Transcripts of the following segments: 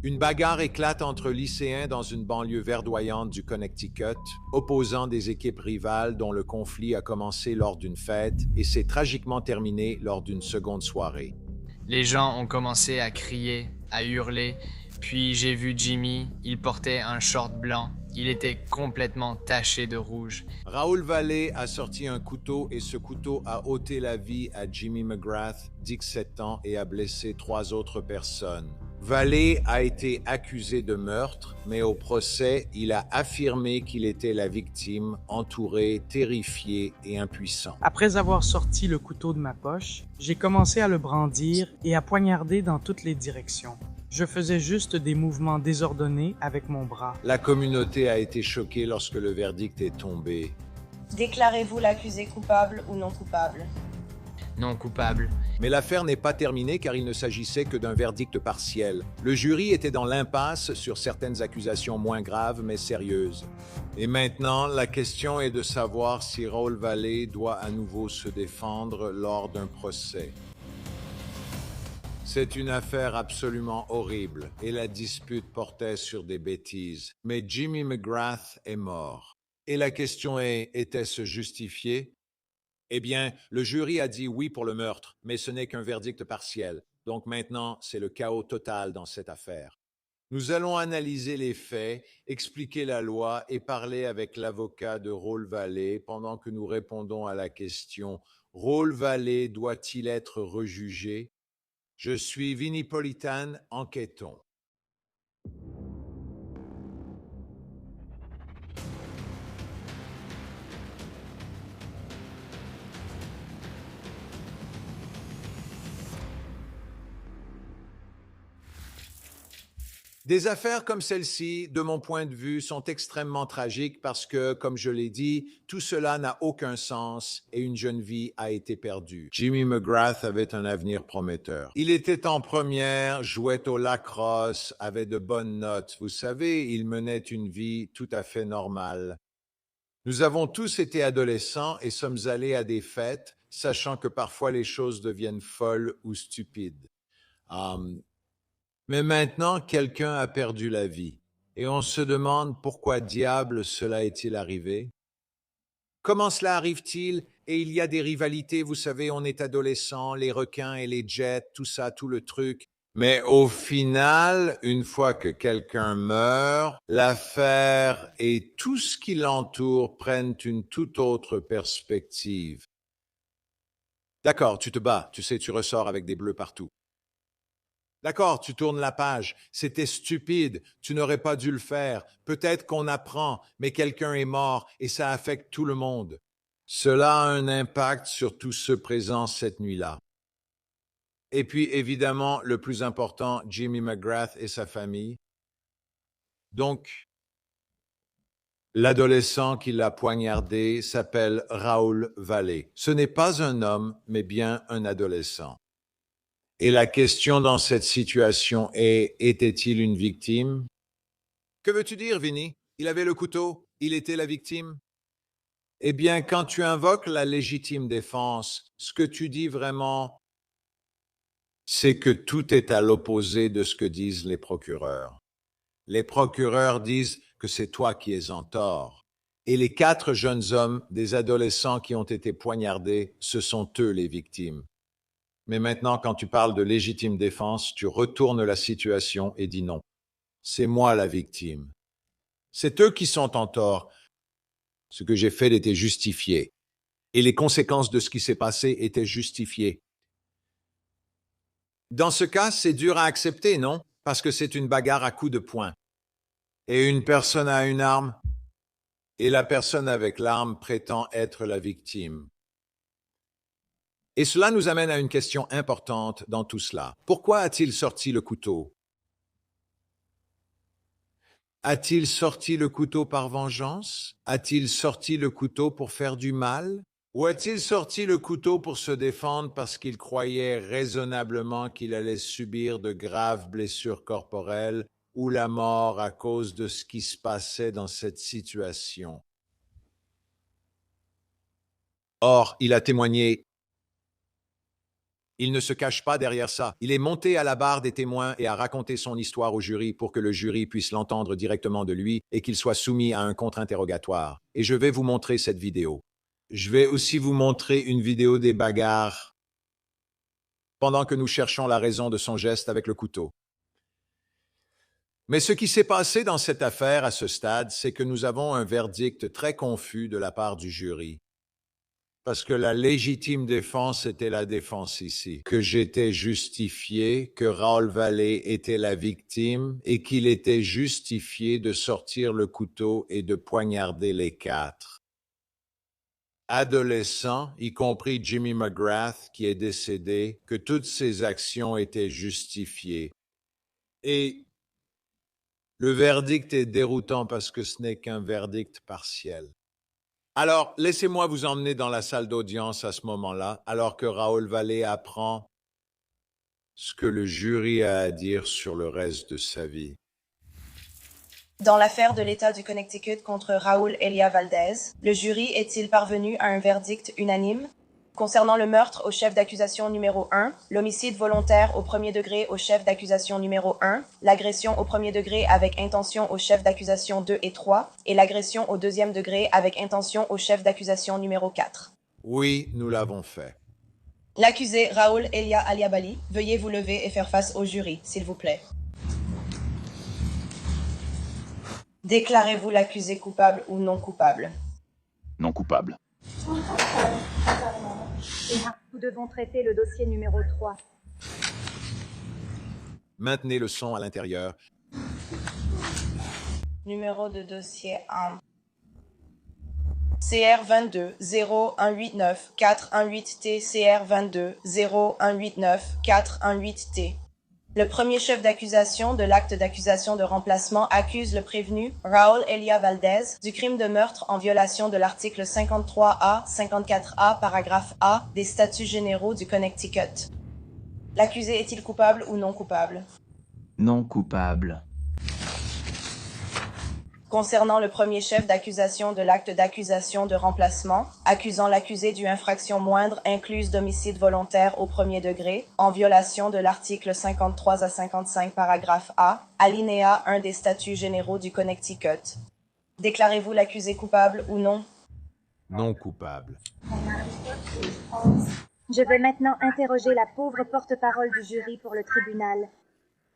Une bagarre éclate entre lycéens dans une banlieue verdoyante du Connecticut, opposant des équipes rivales dont le conflit a commencé lors d'une fête et s'est tragiquement terminé lors d'une seconde soirée. Les gens ont commencé à crier, à hurler, puis j'ai vu Jimmy, il portait un short blanc, il était complètement taché de rouge. Raoul Vallée a sorti un couteau et ce couteau a ôté la vie à Jimmy McGrath, 17 ans, et a blessé 3 autres personnes. Vallée a été accusé de meurtre, mais au procès, il a affirmé qu'il était la victime, entouré, terrifié et impuissant. Après avoir sorti le couteau de ma poche, j'ai commencé à le brandir et à poignarder dans toutes les directions. Je faisais juste des mouvements désordonnés avec mon bras. La communauté a été choquée lorsque le verdict est tombé. Déclarez-vous l'accusé coupable ou non coupable? Non coupable. Mais l'affaire n'est pas terminée car il ne s'agissait que d'un verdict partiel. Le jury était dans l'impasse sur certaines accusations moins graves mais sérieuses. Et maintenant, la question est de savoir si Raoul Vallée doit à nouveau se défendre lors d'un procès. C'est une affaire absolument horrible et la dispute portait sur des bêtises. Mais Jimmy McGrath est mort. Et la question est, était-ce justifié? Eh bien, le jury a dit oui pour le meurtre, mais ce n'est qu'un verdict partiel. Donc maintenant, c'est le chaos total dans cette affaire. Nous allons analyser les faits, expliquer la loi et parler avec l'avocat de Raoul Vallée pendant que nous répondons à la question: Raoul Vallée doit-il être rejugé? Je suis Vinnie Politan, enquêtons. Des affaires comme celle-ci, de mon point de vue, sont extrêmement tragiques parce que, comme je l'ai dit, tout cela n'a aucun sens et une jeune vie a été perdue. Jimmy McGrath avait un avenir prometteur. Il était en première, jouait au lacrosse, avait de bonnes notes. Vous savez, il menait une vie tout à fait normale. Nous avons tous été adolescents et sommes allés à des fêtes, sachant que parfois les choses deviennent folles ou stupides. Mais maintenant, quelqu'un a perdu la vie, et on se demande pourquoi diable cela est-il arrivé? Comment cela arrive-t-il? Et il y a des rivalités, vous savez, on est adolescent, les requins et les jets, tout ça, tout le truc. Mais au final, une fois que quelqu'un meurt, l'affaire et tout ce qui l'entoure prennent une toute autre perspective. D'accord, tu te bats, tu sais, tu ressors avec des bleus partout. D'accord, tu tournes la page. C'était stupide. Tu n'aurais pas dû le faire. Peut-être qu'on apprend, mais quelqu'un est mort et ça affecte tout le monde. Cela a un impact sur tous ceux présents cette nuit-là. Et puis, évidemment, le plus important, Jimmy McGrath et sa famille. Donc, l'adolescent qui l'a poignardé s'appelle Raoul Vallée. Ce n'est pas un homme, mais bien un adolescent. Et la question dans cette situation est, était-il une victime? Que veux-tu dire, Vinny? Il avait le couteau, il était la victime? Eh bien, quand tu invoques la légitime défense, ce que tu dis vraiment, c'est que tout est à l'opposé de ce que disent les procureurs. Les procureurs disent que c'est toi qui es en tort. Et les 4 jeunes hommes, des adolescents qui ont été poignardés, ce sont eux les victimes. Mais maintenant, quand tu parles de légitime défense, tu retournes la situation et dis non. C'est moi la victime. C'est eux qui sont en tort. Ce que j'ai fait était justifié. Et les conséquences de ce qui s'est passé étaient justifiées. Dans ce cas, c'est dur à accepter, non? Parce que c'est une bagarre à coups de poing. Et une personne a une arme, et la personne avec l'arme prétend être la victime. Et cela nous amène à une question importante dans tout cela. Pourquoi a-t-il sorti le couteau? A-t-il sorti le couteau par vengeance? A-t-il sorti le couteau pour faire du mal? Ou a-t-il sorti le couteau pour se défendre parce qu'il croyait raisonnablement qu'il allait subir de graves blessures corporelles ou la mort à cause de ce qui se passait dans cette situation? Or, il a témoigné Il ne se cache pas derrière ça. Il est monté à la barre des témoins et a raconté son histoire au jury pour que le jury puisse l'entendre directement de lui et qu'il soit soumis à un contre-interrogatoire. Et je vais vous montrer cette vidéo. Je vais aussi vous montrer une vidéo des bagarres pendant que nous cherchons la raison de son geste avec le couteau. Mais ce qui s'est passé dans cette affaire à ce stade, c'est que nous avons un verdict très confus de la part du jury. Parce que la légitime défense était la défense ici, que j'étais justifié, que Raoul Vallée était la victime et qu'il était justifié de sortir le couteau et de poignarder les 4. Adolescents, y compris Jimmy McGrath qui est décédé, que toutes ces actions étaient justifiées. Et le verdict est déroutant parce que ce n'est qu'un verdict partiel. Alors, laissez-moi vous emmener dans la salle d'audience à ce moment-là, alors que Raoul Vallée apprend ce que le jury a à dire sur le reste de sa vie. Dans l'affaire de l'État du Connecticut contre Raúl Elia Valdez, le jury est-il parvenu à un verdict unanime? Concernant le meurtre au chef d'accusation numéro 1, l'homicide volontaire au premier degré au chef d'accusation numéro 1, l'agression au premier degré avec intention au chef d'accusation 2 et 3, et l'agression au deuxième degré avec intention au chef d'accusation numéro 4. Oui, nous l'avons fait. L'accusé Raúl Elia Aliabali, veuillez vous lever et faire face au jury, s'il vous plaît. Déclarez-vous l'accusé coupable ou non coupable? Non coupable. Nous devons traiter le dossier numéro 3. Maintenez le son à l'intérieur. Numéro de dossier 1. CR 22 0189 418T CR 22 0189 418T. Le premier chef d'accusation de l'acte d'accusation de remplacement accuse le prévenu, Raúl Elia Valdez, du crime de meurtre en violation de l'article 53A, 54A, paragraphe A des Statuts généraux du Connecticut. L'accusé est-il coupable ou non coupable? Non coupable. Concernant le premier chef d'accusation de l'acte d'accusation de remplacement, accusant l'accusé d'une infraction moindre incluse d'homicide volontaire au premier degré, en violation de l'article 53 à 55 paragraphe A, alinéa 1 des Statuts généraux du Connecticut. Déclarez-vous l'accusé coupable ou non? Non coupable. Je vais maintenant interroger la pauvre porte-parole du jury pour le tribunal.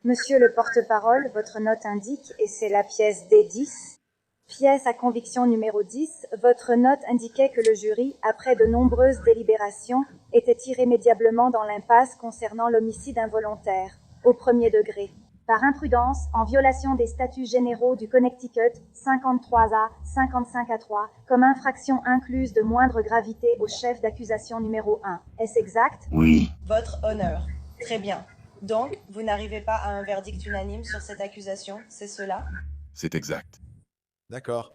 Monsieur le porte-parole, votre note indique, et c'est la pièce D10, pièce à conviction numéro 10, votre note indiquait que le jury, après de nombreuses délibérations, était irrémédiablement dans l'impasse concernant l'homicide involontaire, au premier degré, par imprudence, en violation des statuts généraux du Connecticut 53A, 55A3, comme infraction incluse de moindre gravité au chef d'accusation numéro 1. Est-ce exact? Oui. Votre honneur. Très bien. Donc, vous n'arrivez pas à un verdict unanime sur cette accusation, c'est cela? C'est exact. D'accord.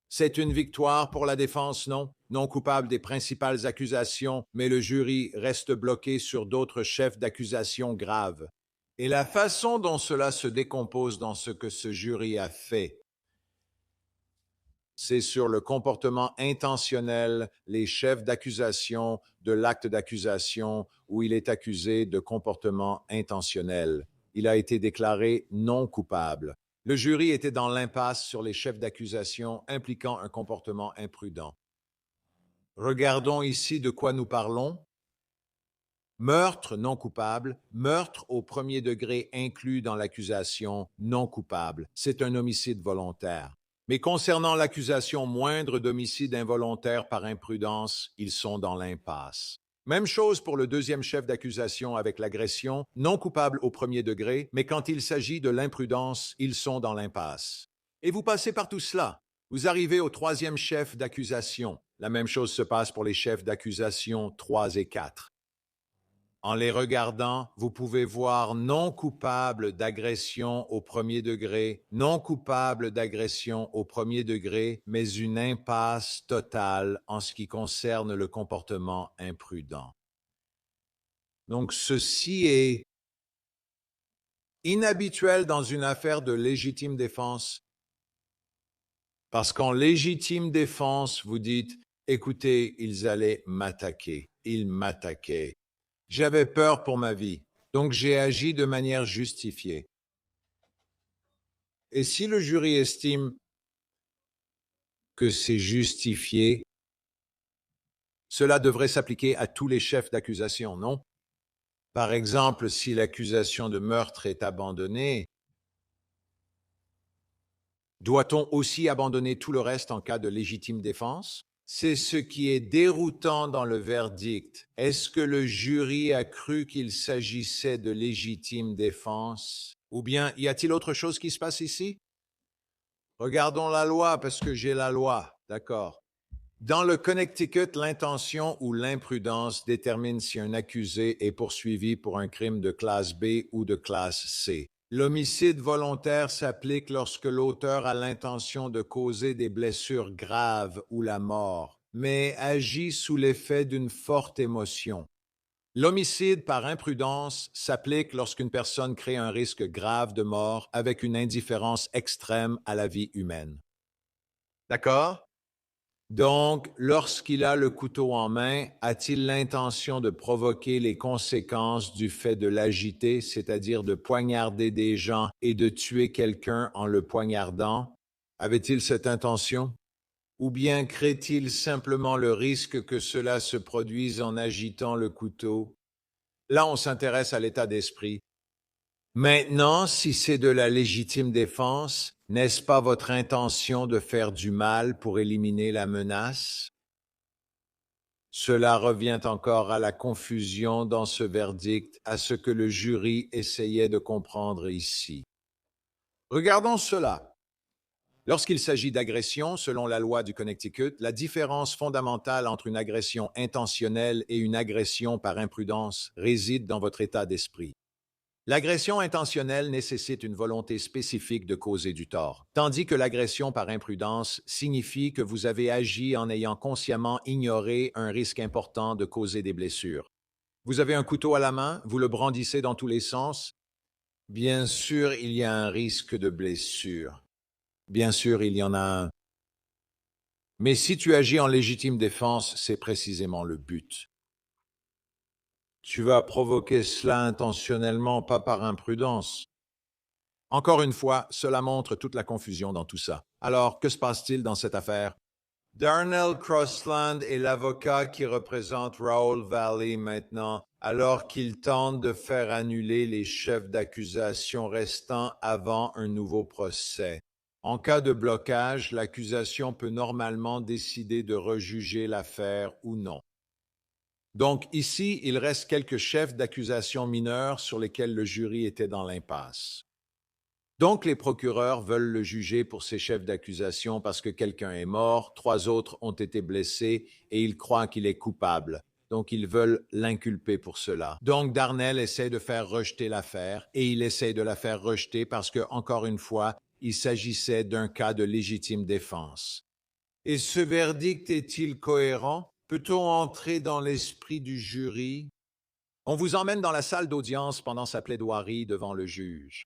C'est une victoire pour la défense, non? Non coupable des principales accusations, mais le jury reste bloqué sur d'autres chefs d'accusation graves. Et la façon dont cela se décompose dans ce que ce jury a fait, c'est sur le comportement intentionnel, les chefs d'accusation de l'acte d'accusation où il est accusé de comportement intentionnel. Il a été déclaré non coupable. Le jury était dans l'impasse sur les chefs d'accusation impliquant un comportement imprudent. Regardons ici de quoi nous parlons. Meurtre non coupable, meurtre au premier degré inclus dans l'accusation non coupable. C'est un homicide volontaire. Mais concernant l'accusation moindre d'homicide involontaire par imprudence, ils sont dans l'impasse. Même chose pour le deuxième chef d'accusation avec l'agression, non coupable au premier degré, mais quand il s'agit de l'imprudence, ils sont dans l'impasse. Et vous passez par tout cela. Vous arrivez au troisième chef d'accusation. La même chose se passe pour les chefs d'accusation 3 et 4. En les regardant, vous pouvez voir non coupable d'agression au premier degré, non coupable d'agression au premier degré, mais une impasse totale en ce qui concerne le comportement imprudent. Donc, ceci est inhabituel dans une affaire de légitime défense, parce qu'en légitime défense, vous dites, écoutez, ils allaient m'attaquer, ils m'attaquaient. J'avais peur pour ma vie, donc j'ai agi de manière justifiée. Et si le jury estime que c'est justifié, cela devrait s'appliquer à tous les chefs d'accusation, non? Par exemple, si l'accusation de meurtre est abandonnée, doit-on aussi abandonner tout le reste en cas de légitime défense? C'est ce qui est déroutant dans le verdict. Est-ce que le jury a cru qu'il s'agissait de légitime défense? Ou bien y a-t-il autre chose qui se passe ici? Regardons la loi parce que j'ai la loi, d'accord. Dans le Connecticut, l'intention ou l'imprudence détermine si un accusé est poursuivi pour un crime de classe B ou de classe C. L'homicide volontaire s'applique lorsque l'auteur a l'intention de causer des blessures graves ou la mort, mais agit sous l'effet d'une forte émotion. L'homicide par imprudence s'applique lorsqu'une personne crée un risque grave de mort avec une indifférence extrême à la vie humaine. D'accord? Donc, lorsqu'il a le couteau en main, a-t-il l'intention de provoquer les conséquences du fait de l'agiter, c'est-à-dire de poignarder des gens et de tuer quelqu'un en le poignardant? Avait-il cette intention? Ou bien crée-t-il simplement le risque que cela se produise en agitant le couteau? Là, on s'intéresse à l'état d'esprit. Maintenant, si c'est de la légitime défense, n'est-ce pas votre intention de faire du mal pour éliminer la menace? Cela revient encore à la confusion dans ce verdict, à ce que le jury essayait de comprendre ici. Regardons cela. Lorsqu'il s'agit d'agression, selon la loi du Connecticut, la différence fondamentale entre une agression intentionnelle et une agression par imprudence réside dans votre état d'esprit. L'agression intentionnelle nécessite une volonté spécifique de causer du tort, tandis que l'agression par imprudence signifie que vous avez agi en ayant consciemment ignoré un risque important de causer des blessures. Vous avez un couteau à la main, vous le brandissez dans tous les sens. Bien sûr, il y a un risque de blessure. Bien sûr, il y en a un. Mais si tu agis en légitime défense, c'est précisément le but. Tu vas provoquer cela intentionnellement, pas par imprudence. Encore une fois, cela montre toute la confusion dans tout ça. Alors, que se passe-t-il dans cette affaire? Darnell Crossland est l'avocat qui représente Raoul Valley maintenant, alors qu'il tente de faire annuler les chefs d'accusation restants avant un nouveau procès. En cas de blocage, l'accusation peut normalement décider de rejuger l'affaire ou non. Donc ici, il reste quelques chefs d'accusation mineurs sur lesquels le jury était dans l'impasse. Donc les procureurs veulent le juger pour ces chefs d'accusation parce que quelqu'un est mort, 3 autres ont été blessés et ils croient qu'il est coupable. Donc ils veulent l'inculper pour cela. Donc Darnell essaie de faire rejeter l'affaire et il essaie de la faire rejeter parce que, encore une fois, il s'agissait d'un cas de légitime défense. Et ce verdict est-il cohérent? Peut-on entrer dans l'esprit du jury? On vous emmène dans la salle d'audience pendant sa plaidoirie devant le juge.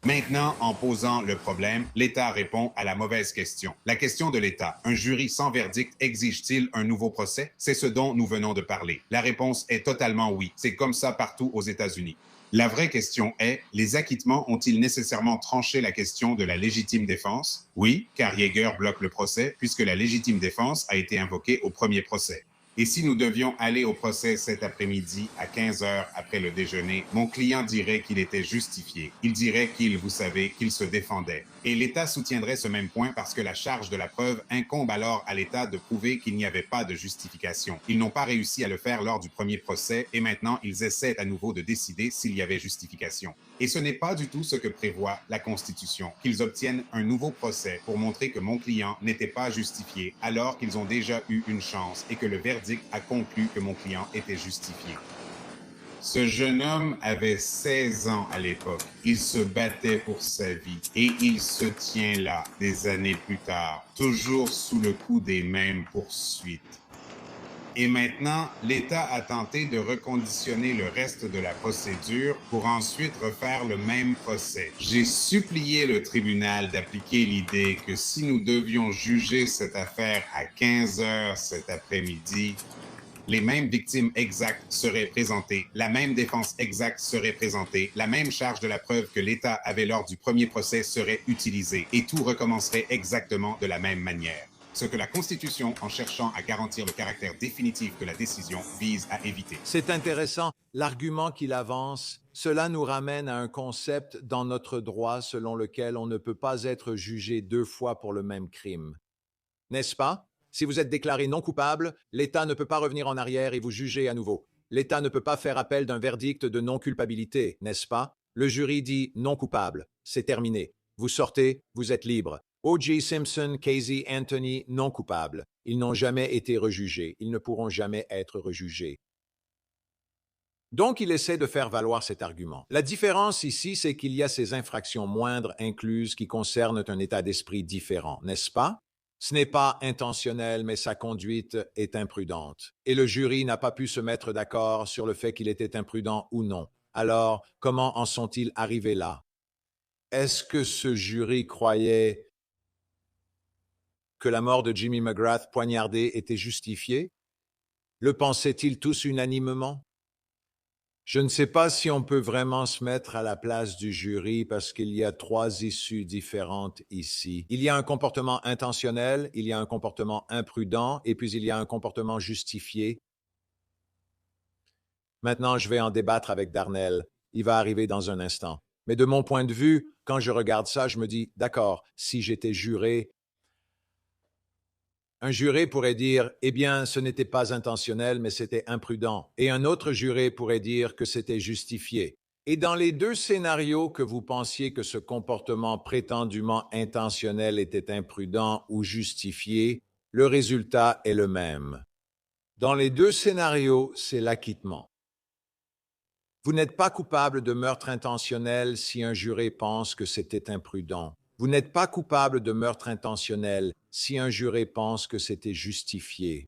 Maintenant, en posant le problème, l'État répond à la mauvaise question. La question de l'État, un jury sans verdict exige-t-il un nouveau procès? C'est ce dont nous venons de parler. La réponse est totalement oui. C'est comme ça partout aux États-Unis. La vraie question est, les acquittements ont-ils nécessairement tranché la question de la légitime défense? Oui, car Yeager bloque le procès puisque la légitime défense a été invoquée au premier procès. Et si nous devions aller au procès cet après-midi à 15 heures après le déjeuner, mon client dirait qu'il était justifié. Il dirait vous savez, qu'il se défendait. Et l'État soutiendrait ce même point parce que la charge de la preuve incombe alors à l'État de prouver qu'il n'y avait pas de justification. Ils n'ont pas réussi à le faire lors du premier procès et maintenant ils essaient à nouveau de décider s'il y avait justification. Et ce n'est pas du tout ce que prévoit la Constitution, qu'ils obtiennent un nouveau procès pour montrer que mon client n'était pas justifié alors qu'ils ont déjà eu une chance et que le verdict a conclu que mon client était justifié. Ce jeune homme avait 16 ans à l'époque. Il se battait pour sa vie et il se tient là des années plus tard, toujours sous le coup des mêmes poursuites. Et maintenant, l'État a tenté de reconditionner le reste de la procédure pour ensuite refaire le même procès. J'ai supplié le tribunal d'appliquer l'idée que si nous devions juger cette affaire à 15 heures cet après-midi, Les mêmes victimes exactes seraient présentées, la même défense exacte serait présentée, la même charge de la preuve que l'État avait lors du premier procès serait utilisée, et tout recommencerait exactement de la même manière. Ce que la Constitution, en cherchant à garantir le caractère définitif de la décision, vise à éviter. C'est intéressant, l'argument qu'il avance, cela nous ramène à un concept dans notre droit selon lequel on ne peut pas être jugé deux fois pour le même crime. N'est-ce pas? Si vous êtes déclaré non coupable, l'État ne peut pas revenir en arrière et vous juger à nouveau. L'État ne peut pas faire appel d'un verdict de non-culpabilité, n'est-ce pas? Le jury dit non coupable, c'est terminé. Vous sortez, vous êtes libre. O.J. Simpson, Casey Anthony, non coupables. Ils n'ont jamais été rejugés. Ils ne pourront jamais être rejugés. Donc, il essaie de faire valoir cet argument. La différence ici, c'est qu'il y a ces infractions moindres incluses qui concernent un état d'esprit différent, n'est-ce pas? Ce n'est pas intentionnel, mais sa conduite est imprudente. Et le jury n'a pas pu se mettre d'accord sur le fait qu'il était imprudent ou non. Alors, comment en sont-ils arrivés là? Est-ce que ce jury croyait que la mort de Jimmy McGrath poignardé était justifiée? Le pensaient-ils tous unanimement? Je ne sais pas si on peut vraiment se mettre à la place du jury parce qu'il y a trois issues différentes ici. Il y a un comportement intentionnel, il y a un comportement imprudent et puis il y a un comportement justifié. Maintenant, je vais en débattre avec Darnell. Il va arriver dans un instant. Mais de mon point de vue, quand je regarde ça, je me dis, d'accord, si j'étais juré, un juré pourrait dire, eh bien, ce n'était pas intentionnel, mais c'était imprudent. Et un autre juré pourrait dire que c'était justifié. Et dans les deux scénarios que vous pensiez que ce comportement prétendument intentionnel était imprudent ou justifié, le résultat est le même. Dans les deux scénarios, c'est l'acquittement. Vous n'êtes pas coupable de meurtre intentionnel si un juré pense que c'était imprudent. Vous n'êtes pas coupable de meurtre intentionnel si un juré pense que c'était justifié.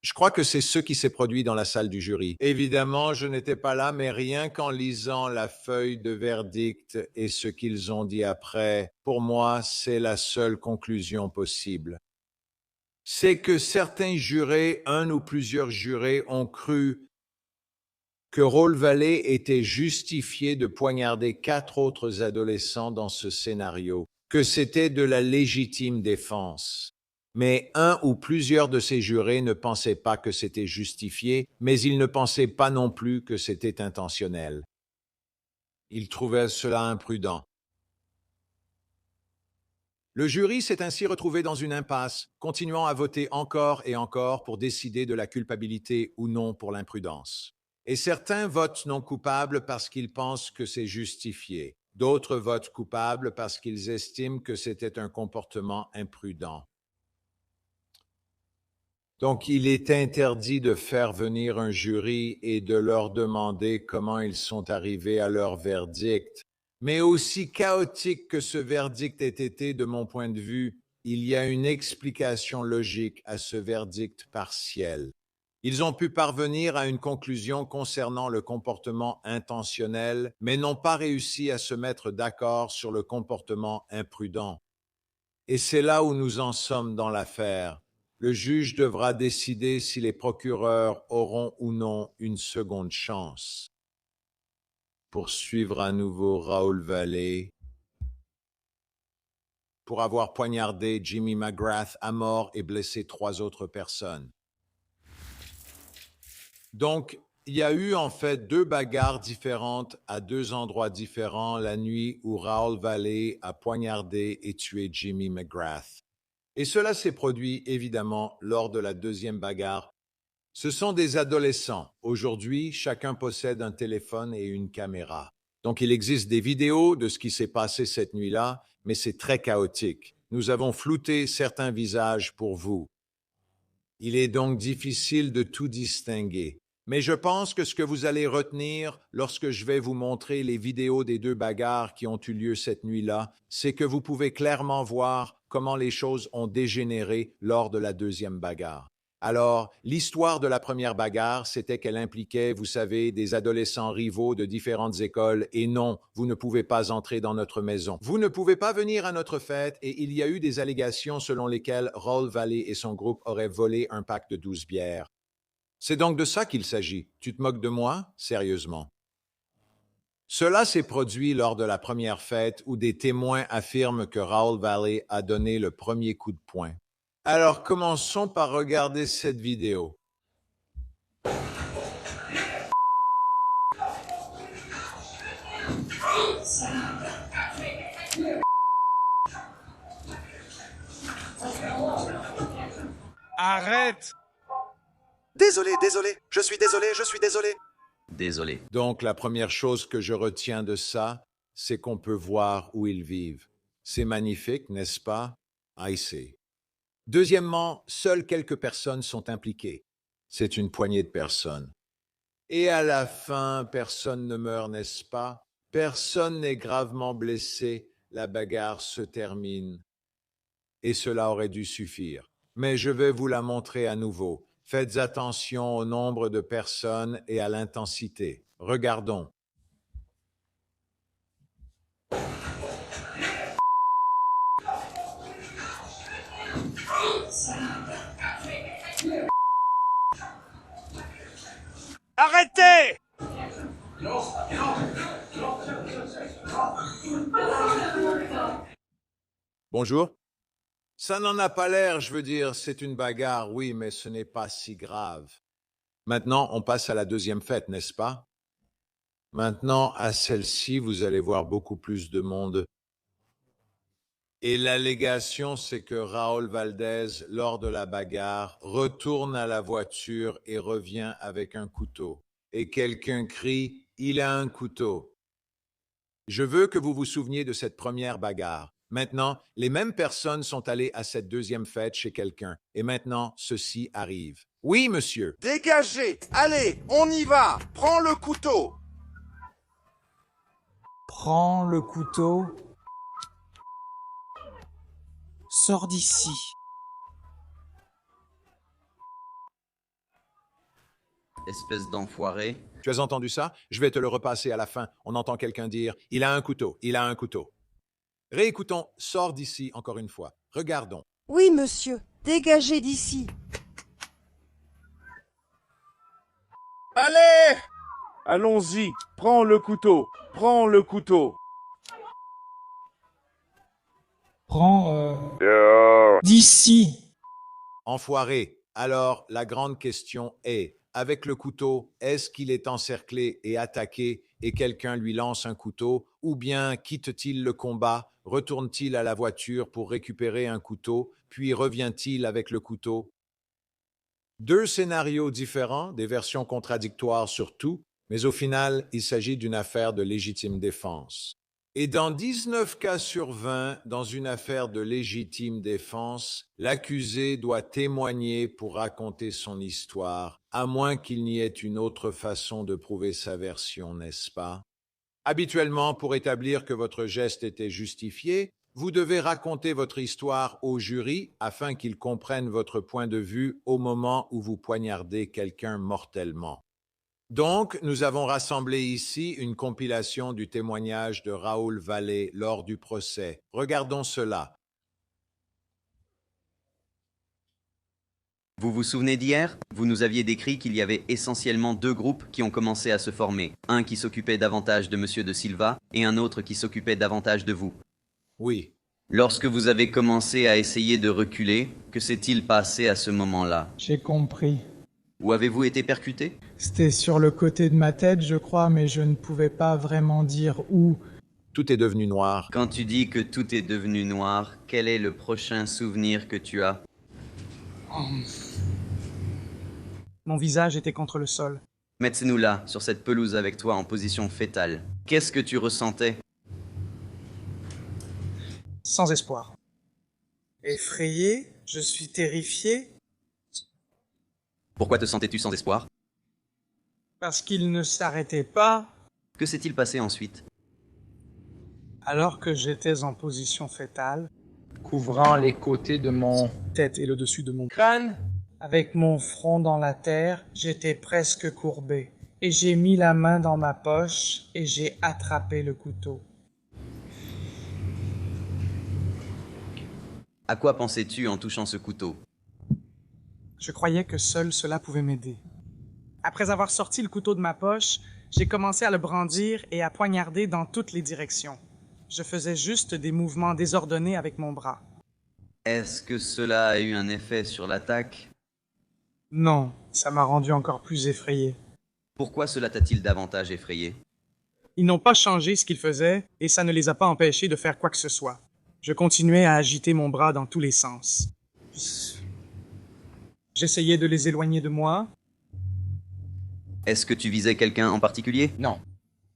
Je crois que c'est ce qui s'est produit dans la salle du jury. Évidemment, je n'étais pas là, mais rien qu'en lisant la feuille de verdict et ce qu'ils ont dit après, pour moi, c'est la seule conclusion possible. C'est que certains jurés, un ou plusieurs jurés, ont cru que Raul Vallée était justifié de poignarder 4 autres adolescents dans ce scénario, que c'était de la légitime défense. Mais un ou plusieurs de ces jurés ne pensaient pas que c'était justifié, mais ils ne pensaient pas non plus que c'était intentionnel. Ils trouvaient cela imprudent. Le jury s'est ainsi retrouvé dans une impasse, continuant à voter encore et encore pour décider de la culpabilité ou non pour l'imprudence. Et certains votent non coupables parce qu'ils pensent que c'est justifié. D'autres votent coupables parce qu'ils estiment que c'était un comportement imprudent. Donc, il est interdit de faire venir un jury et de leur demander comment ils sont arrivés à leur verdict. Mais aussi chaotique que ce verdict ait été de mon point de vue, il y a une explication logique à ce verdict partiel. Ils ont pu parvenir à une conclusion concernant le comportement intentionnel, mais n'ont pas réussi à se mettre d'accord sur le comportement imprudent. Et c'est là où nous en sommes dans l'affaire. Le juge devra décider si les procureurs auront ou non une seconde chance. Poursuivre à nouveau Raul Vallée pour avoir poignardé Jimmy McGrath à mort et blessé 3 autres personnes. Donc, il y a eu en fait 2 bagarres différentes à 2 endroits différents la nuit où Raul Vallée a poignardé et tué Jimmy McGrath. Et cela s'est produit évidemment lors de la 2e bagarre. Ce sont des adolescents. Aujourd'hui, chacun possède un téléphone et une caméra. Donc, il existe des vidéos de ce qui s'est passé cette nuit-là, mais c'est très chaotique. Nous avons flouté certains visages pour vous. Il est donc difficile de tout distinguer. Mais je pense que ce que vous allez retenir lorsque je vais vous montrer les vidéos des 2 bagarres qui ont eu lieu cette nuit-là, c'est que vous pouvez clairement voir comment les choses ont dégénéré lors de la 2e bagarre. Alors, l'histoire de la première bagarre, c'était qu'elle impliquait, vous savez, des adolescents rivaux de différentes écoles, et non, vous ne pouvez pas entrer dans notre maison. Vous ne pouvez pas venir à notre fête, et il y a eu des allégations selon lesquelles Raoul Valley et son groupe auraient volé un pack de 12 bières. C'est donc de ça qu'il s'agit. Tu te moques de moi? Sérieusement. Cela s'est produit lors de la première fête où des témoins affirment que Raoul Valley a donné le premier coup de poing. Alors commençons par regarder cette vidéo. Arrête! Désolé, je suis désolé. Désolé. Donc la première chose que je retiens de ça, c'est qu'on peut voir où ils vivent. C'est magnifique, n'est-ce pas? I see. Deuxièmement, seules quelques personnes sont impliquées. C'est une poignée de personnes. Et à la fin, personne ne meurt, n'est-ce pas? Personne n'est gravement blessé. La bagarre se termine. Et cela aurait dû suffire. Mais je vais vous la montrer à nouveau. Faites attention au nombre de personnes et à l'intensité. Regardons. Arrêtez! Bonjour. Ça n'en a pas l'air, je veux dire, c'est une bagarre, oui, mais ce n'est pas si grave. Maintenant, on passe à la deuxième fête, n'est-ce pas? Maintenant, à celle-ci, vous allez voir beaucoup plus de monde. Et l'allégation, c'est que Raoul Valdez, lors de la bagarre, retourne à la voiture et revient avec un couteau. Et quelqu'un crie « Il a un couteau ». Je veux que vous vous souveniez de cette première bagarre. Maintenant, les mêmes personnes sont allées à cette deuxième fête chez quelqu'un. Et maintenant, ceci arrive. Oui, monsieur. Dégagez! Allez, on y va! Prends le couteau! Prends le couteau. Sors d'ici. Espèce d'enfoiré. Tu as entendu ça? Je vais te le repasser à la fin. On entend quelqu'un dire « Il a un couteau, il a un couteau ». Réécoutons « Sors d'ici » encore une fois. Regardons. Oui, monsieur. Dégagez d'ici. Allez! Allons-y, prends le couteau, prends le couteau. Prends d'ici. Enfoiré. Alors, la grande question est, avec le couteau, est-ce qu'il est encerclé et attaqué et quelqu'un lui lance un couteau, ou bien quitte-t-il le combat, retourne-t-il à la voiture pour récupérer un couteau, puis revient-il avec le couteau? Deux scénarios différents, des versions contradictoires sur tout, mais au final, il s'agit d'une affaire de légitime défense. Et dans 19 cas sur 20, dans une affaire de légitime défense, l'accusé doit témoigner pour raconter son histoire, à moins qu'il n'y ait une autre façon de prouver sa version, n'est-ce pas? Habituellement, pour établir que votre geste était justifié, vous devez raconter votre histoire au jury afin qu'il comprenne votre point de vue au moment où vous poignardez quelqu'un mortellement. Donc, nous avons rassemblé ici une compilation du témoignage de Raoul Valley lors du procès. Regardons cela. Vous vous souvenez d'hier? Vous nous aviez décrit qu'il y avait essentiellement deux groupes qui ont commencé à se former. Un qui s'occupait davantage de Monsieur de Silva et un autre qui s'occupait davantage de vous. Oui. Lorsque vous avez commencé à essayer de reculer, que s'est-il passé à ce moment-là? J'ai compris. Où avez-vous été percuté? C'était sur le côté de ma tête, je crois, mais je ne pouvais pas vraiment dire où. Tout est devenu noir. Quand tu dis que tout est devenu noir, quel est le prochain souvenir que tu as? Mon visage était contre le sol. Mets-nous là, sur cette pelouse avec toi en position fétale. Qu'est-ce que tu ressentais? Sans espoir. Effrayé, je suis terrifié. Pourquoi te sentais-tu sans espoir? Parce qu'il ne s'arrêtait pas. Que s'est-il passé ensuite? Alors que j'étais en position fétale, couvrant les côtés de mon tête et le dessus de mon crâne, Avec mon front dans la terre, j'étais presque courbé, et j'ai mis la main dans ma poche et j'ai attrapé le couteau. À quoi pensais-tu en touchant ce couteau? Je croyais que seul cela pouvait m'aider. Après avoir sorti le couteau de ma poche, j'ai commencé à le brandir et à poignarder dans toutes les directions. Je faisais juste des mouvements désordonnés avec mon bras. Est-ce que cela a eu un effet sur l'attaque? Non, ça m'a rendu encore plus effrayé. Pourquoi cela t'a-t-il davantage effrayé? Ils n'ont pas changé ce qu'ils faisaient et ça ne les a pas empêchés de faire quoi que ce soit. Je continuais à agiter mon bras dans tous les sens. J'essayais de les éloigner de moi. Est-ce que tu visais quelqu'un en particulier? Non.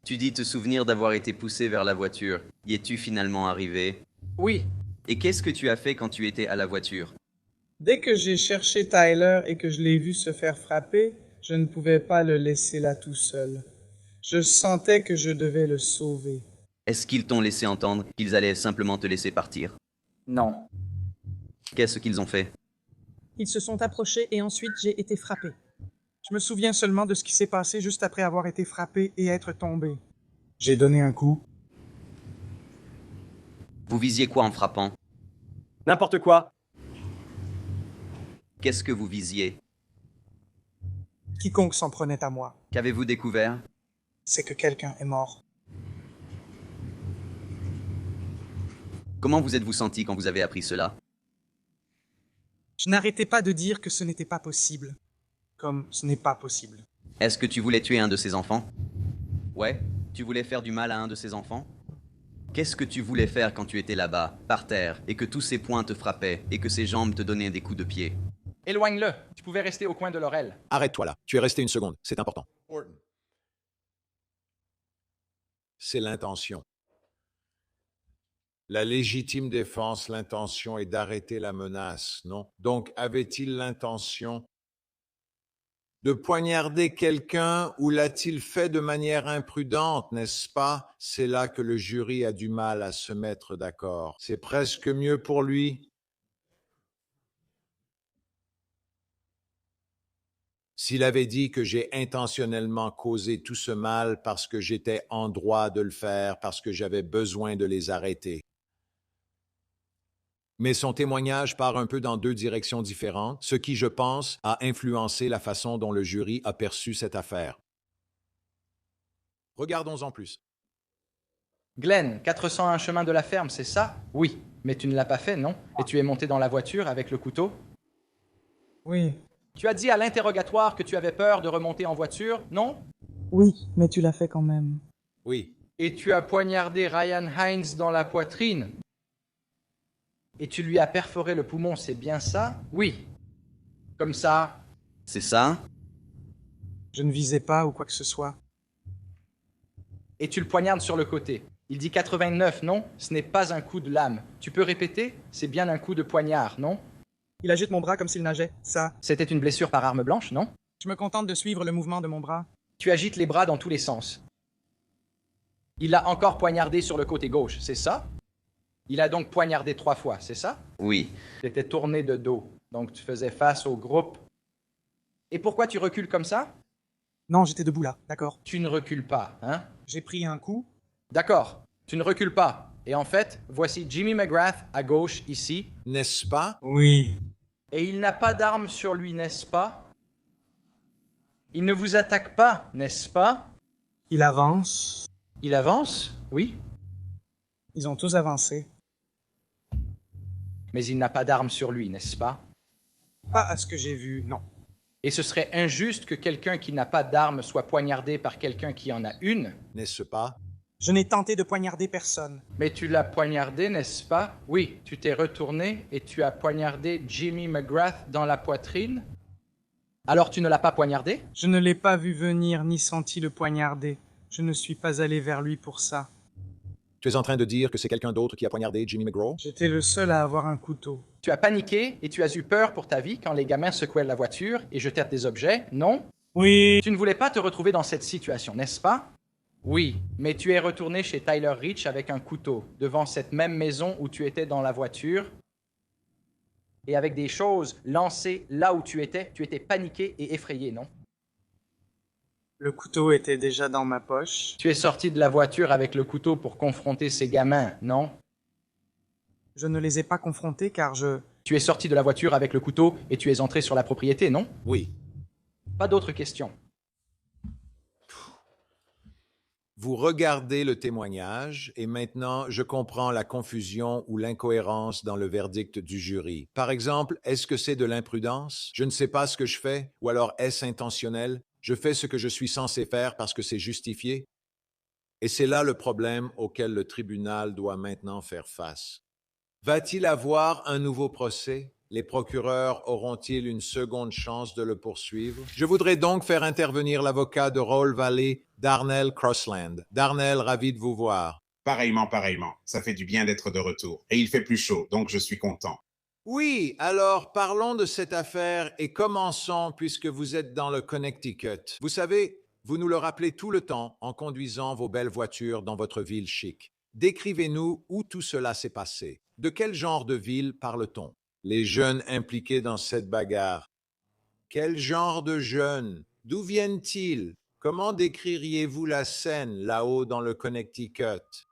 Tu dis te souvenir d'avoir été poussé vers la voiture. Y es-tu finalement arrivé? Oui. Et qu'est-ce que tu as fait quand tu étais à la voiture? Dès que j'ai cherché Tyler et que je l'ai vu se faire frapper, je ne pouvais pas le laisser là tout seul. Je sentais que je devais le sauver. Est-ce qu'ils t'ont laissé entendre qu'ils allaient simplement te laisser partir? Non. Qu'est-ce qu'ils ont fait? Ils se sont approchés et ensuite j'ai été frappé. Je me souviens seulement de ce qui s'est passé juste après avoir été frappé et être tombé. J'ai donné un coup. Vous visiez quoi en frappant? N'importe quoi. Qu'est-ce que vous visiez? Quiconque s'en prenait à moi. Qu'avez-vous découvert? C'est que quelqu'un est mort. Comment vous êtes-vous senti quand vous avez appris cela? Je n'arrêtais pas de dire que ce n'était pas possible. Comme ce n'est pas possible. Est-ce que tu voulais tuer un de ses enfants? Ouais, tu voulais faire du mal à un de ses enfants? Qu'est-ce que tu voulais faire quand tu étais là-bas, par terre, et que tous ses poings te frappaient, et que ses jambes te donnaient des coups de pied? Éloigne-le. Tu pouvais rester au coin de l'oreille. Arrête-toi là. Tu es resté une seconde. C'est important. C'est l'intention. La légitime défense, l'intention est d'arrêter la menace, non? Donc, avait-il l'intention de poignarder quelqu'un ou l'a-t-il fait de manière imprudente, n'est-ce pas? C'est là que le jury a du mal à se mettre d'accord. C'est presque mieux pour lui. S'il avait dit que j'ai intentionnellement causé tout ce mal parce que j'étais en droit de le faire, parce que j'avais besoin de les arrêter. Mais son témoignage part un peu dans deux directions différentes, ce qui, je pense, a influencé la façon dont le jury a perçu cette affaire. Regardons en plus. Glenn, 401 chemin de la ferme, c'est ça? Oui. Mais tu ne l'as pas fait, non? Et tu es monté dans la voiture avec le couteau? Oui. Tu as dit à l'interrogatoire que tu avais peur de remonter en voiture, non? Oui, mais tu l'as fait quand même. Oui. Et tu as poignardé Ryan Hines dans la poitrine. Et tu lui as perforé le poumon, c'est bien ça? Oui. Comme ça? C'est ça? Je ne visais pas ou quoi que ce soit. Et tu le poignardes sur le côté. Il dit 89, non? Ce n'est pas un coup de lame. Tu peux répéter? C'est bien un coup de poignard, non? Il agite mon bras comme s'il nageait, ça. C'était une blessure par arme blanche, non? Je me contente de suivre le mouvement de mon bras. Tu agites les bras dans tous les sens. Il l'a encore poignardé sur le côté gauche, c'est ça? Il a donc poignardé 3 fois, c'est ça? Oui. Tu étais tourné de dos, donc tu faisais face au groupe. Et pourquoi tu recules comme ça? Non, j'étais debout là, d'accord. Tu ne recules pas, hein? J'ai pris un coup. D'accord, tu ne recules pas. Et en fait, voici Jimmy McGrath à gauche, ici. N'est-ce pas? Oui. Et il n'a pas d'arme sur lui, n'est-ce pas? Il ne vous attaque pas, n'est-ce pas? Il avance. Il avance? Oui. Ils ont tous avancé. Mais il n'a pas d'arme sur lui, n'est-ce pas? Pas à ce que j'ai vu, non. Et ce serait injuste que quelqu'un qui n'a pas d'arme soit poignardé par quelqu'un qui en a une? N'est-ce pas? Je n'ai tenté de poignarder personne. Mais tu l'as poignardé, n'est-ce pas? Oui, tu t'es retourné et tu as poignardé Jimmy McGrath dans la poitrine? Alors tu ne l'as pas poignardé? Je ne l'ai pas vu venir ni senti le poignarder. Je ne suis pas allé vers lui pour ça. Tu es en train de dire que c'est quelqu'un d'autre qui a poignardé Jimmy McGraw? J'étais le seul à avoir un couteau. Tu as paniqué et tu as eu peur pour ta vie quand les gamins secouaient la voiture et jetèrent des objets, non? Oui. Tu ne voulais pas te retrouver dans cette situation, n'est-ce pas? Oui, mais tu es retourné chez Tyler Rich avec un couteau, devant cette même maison où tu étais dans la voiture. et avec des choses lancées là où tu étais paniqué et effrayé, non? Le couteau était déjà dans ma poche. Tu es sorti de la voiture avec le couteau pour confronter ces gamins, non? Je ne les ai pas confrontés car Tu es sorti de la voiture avec le couteau et tu es entré sur la propriété, non? Oui. Pas d'autres questions. Vous regardez le témoignage et maintenant je comprends la confusion ou l'incohérence dans le verdict du jury. Par exemple, est-ce que c'est de l'imprudence? Je ne sais pas ce que je fais, ou alors est-ce intentionnel? Je fais ce que je suis censé faire parce que c'est justifié? Et c'est là le problème auquel le tribunal doit maintenant faire face. Va-t-il avoir un nouveau procès? Les procureurs auront-ils une seconde chance de le poursuivre? Je voudrais donc faire intervenir l'avocat de Raoul Valley, Darnell Crossland. Darnell, ravi de vous voir. Pareillement, pareillement. Ça fait du bien d'être de retour. Et il fait plus chaud, donc je suis content. Oui, alors parlons de cette affaire et commençons puisque vous êtes dans le Connecticut. Vous savez, vous nous le rappelez tout le temps en conduisant vos belles voitures dans votre ville chic. Décrivez-nous où tout cela s'est passé. De quel genre de ville parle-t-on? Les jeunes impliqués dans cette bagarre. Quel genre de jeunes? D'où viennent-ils? Comment décririez-vous la scène là-haut dans le Connecticut?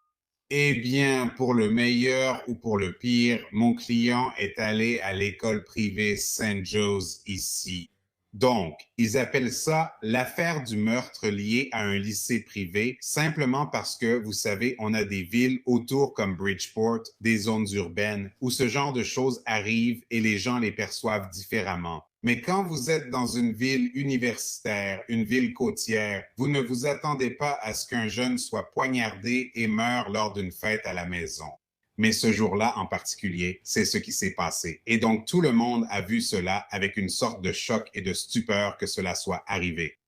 Eh bien, pour le meilleur ou pour le pire, mon client est allé à l'école privée St. Joe's ici. Donc, ils appellent ça l'affaire du meurtre lié à un lycée privé, simplement parce que, vous savez, on a des villes autour comme Bridgeport, des zones urbaines, où ce genre de choses arrivent et les gens les perçoivent différemment. Mais quand vous êtes dans une ville universitaire, une ville côtière, vous ne vous attendez pas à ce qu'un jeune soit poignardé et meure lors d'une fête à la maison. Mais ce jour-là en particulier, c'est ce qui s'est passé. Et donc tout le monde a vu cela avec une sorte de choc et de stupeur que cela soit arrivé.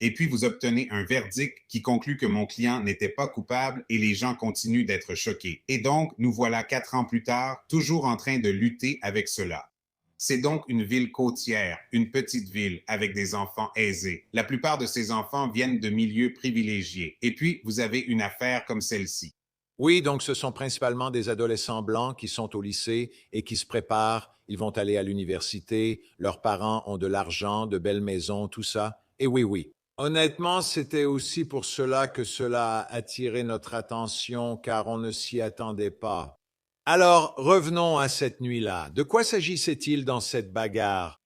Et puis vous obtenez un verdict qui conclut que mon client n'était pas coupable et les gens continuent d'être choqués. Et donc nous voilà 4 ans plus tard, toujours en train de lutter avec cela. C'est donc une ville côtière, une petite ville avec des enfants aisés. La plupart de ces enfants viennent de milieux privilégiés. Et puis vous avez une affaire comme celle-ci. Oui, donc ce sont principalement des adolescents blancs qui sont au lycée et qui se préparent, ils vont aller à l'université, leurs parents ont de l'argent, de belles maisons, tout ça. Et oui. Honnêtement, c'était aussi pour cela que cela a attiré notre attention, car on ne s'y attendait pas. Alors, revenons à cette nuit-là. De quoi s'agissait-il dans cette bagarre?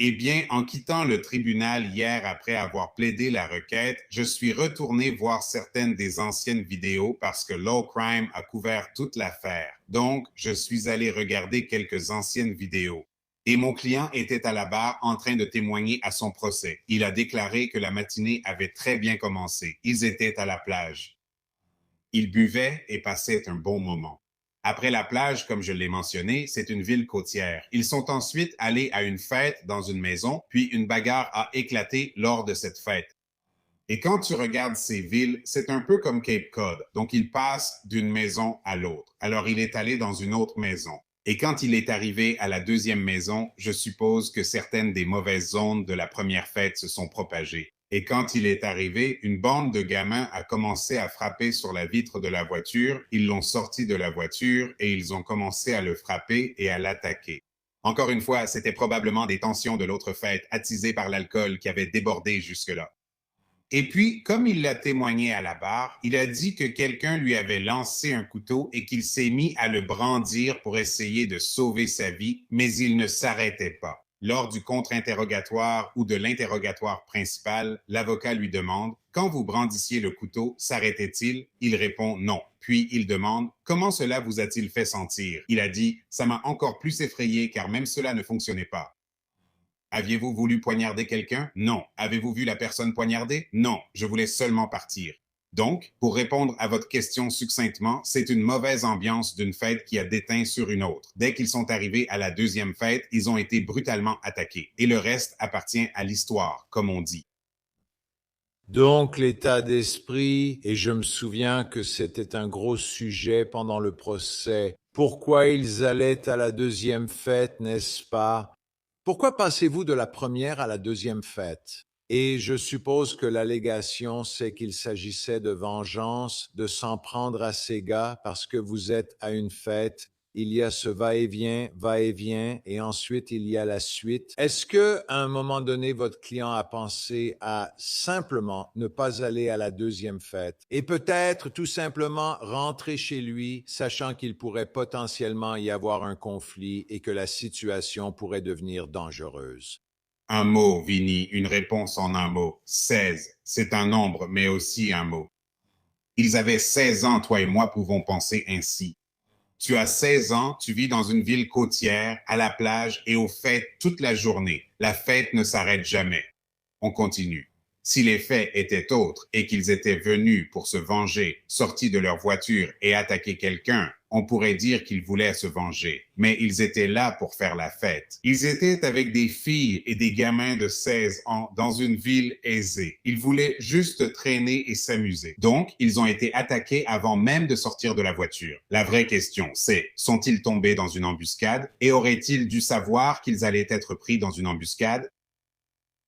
Eh bien, en quittant le tribunal hier après avoir plaidé la requête, je suis retourné voir certaines des anciennes vidéos parce que Law Crime a couvert toute l'affaire. Donc, je suis allé regarder quelques anciennes vidéos. Et mon client était à la barre en train de témoigner à son procès. Il a déclaré que la matinée avait très bien commencé. Ils étaient à la plage. Ils buvaient et passaient un bon moment. Après la plage, comme je l'ai mentionné, c'est une ville côtière. Ils sont ensuite allés à une fête dans une maison, puis une bagarre a éclaté lors de cette fête. Et quand tu regardes ces villes, c'est un peu comme Cape Cod. Donc, il passe d'une maison à l'autre. Alors, il est allé dans une autre maison. Et quand il est arrivé à la deuxième maison, je suppose que certaines des mauvaises ondes de la première fête se sont propagées. Et quand il est arrivé, une bande de gamins a commencé à frapper sur la vitre de la voiture, ils l'ont sorti de la voiture et ils ont commencé à le frapper et à l'attaquer. Encore une fois, c'était probablement des tensions de l'autre fête attisées par l'alcool qui avaient débordé jusque-là. Et puis, comme il l'a témoigné à la barre, il a dit que quelqu'un lui avait lancé un couteau et qu'il s'est mis à le brandir pour essayer de sauver sa vie, mais il ne s'arrêtait pas. Lors du contre-interrogatoire ou de l'interrogatoire principal, l'avocat lui demande « Quand vous brandissiez le couteau, s'arrêtait-il » Il répond « Non ». Puis il demande « Comment cela vous a-t-il fait sentir » Il a dit « Ça m'a encore plus effrayé car même cela ne fonctionnait pas ». Aviez-vous voulu poignarder quelqu'un? Non. Avez-vous vu la personne poignardée? Non. Je voulais seulement partir. Donc, pour répondre à votre question succinctement, c'est une mauvaise ambiance d'une fête qui a déteint sur une autre. Dès qu'ils sont arrivés à la deuxième fête, ils ont été brutalement attaqués. Et le reste appartient à l'histoire, comme on dit. Donc l'état d'esprit, et je me souviens que c'était un gros sujet pendant le procès. Pourquoi ils allaient à la deuxième fête, n'est-ce pas? Pourquoi passez-vous de la première à la deuxième fête? Et je suppose que l'allégation, c'est qu'il s'agissait de vengeance, de s'en prendre à ces gars parce que vous êtes à une fête il y a ce va-et-vient, et ensuite il y a la suite. Est-ce que, à un moment donné, votre client a pensé à simplement ne pas aller à la deuxième fête et peut-être tout simplement rentrer chez lui, sachant qu'il pourrait potentiellement y avoir un conflit et que la situation pourrait devenir dangereuse? Un mot, Vinny, une réponse en un mot. 16. C'est un nombre, mais aussi un mot. Ils avaient 16 ans, toi et moi pouvons penser ainsi. Tu as 16 ans, tu vis dans une ville côtière, à la plage et aux fêtes toute la journée. La fête ne s'arrête jamais. On continue. Si les faits étaient autres et qu'ils étaient venus pour se venger, sortis de leur voiture et attaquer quelqu'un, on pourrait dire qu'ils voulaient se venger. Mais ils étaient là pour faire la fête. Ils étaient avec des filles et des gamins de 16 ans dans une ville aisée. Ils voulaient juste traîner et s'amuser. Donc, ils ont été attaqués avant même de sortir de la voiture. La vraie question, c'est, sont-ils tombés dans une embuscade et auraient-ils dû savoir qu'ils allaient être pris dans une embuscade?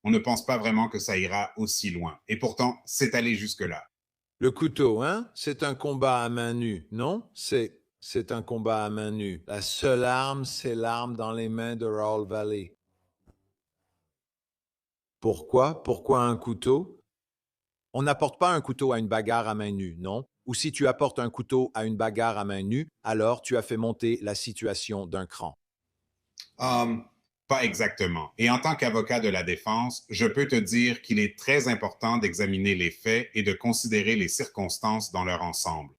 On ne pense pas vraiment que ça ira aussi loin. Et pourtant, c'est allé jusque-là. Le couteau, hein? C'est un combat à main nue, non? C'est un combat à main nue. La seule arme, c'est l'arme dans les mains de Raoul Vallée. Pourquoi? Pourquoi un couteau? On n'apporte pas un couteau à une bagarre à main nue, non? Ou si tu apportes un couteau à une bagarre à main nue, alors tu as fait monter la situation d'un cran. Pas exactement. Et en tant qu'avocat de la défense, je peux te dire qu'il est très important d'examiner les faits et de considérer les circonstances dans leur ensemble.